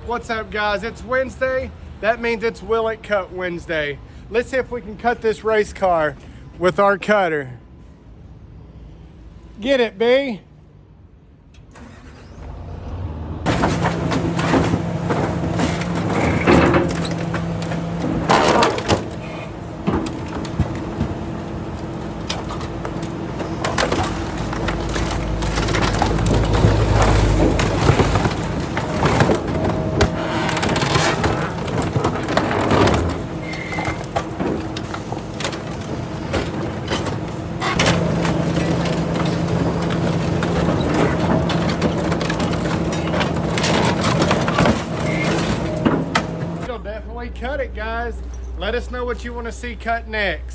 What's up, guys? It's Wednesday. That means it's Will It Cut Wednesday. Let's see if we can cut this race car with our cutter. Get it, B. Definitely cut it, guys. Let us know what you want to see cut next.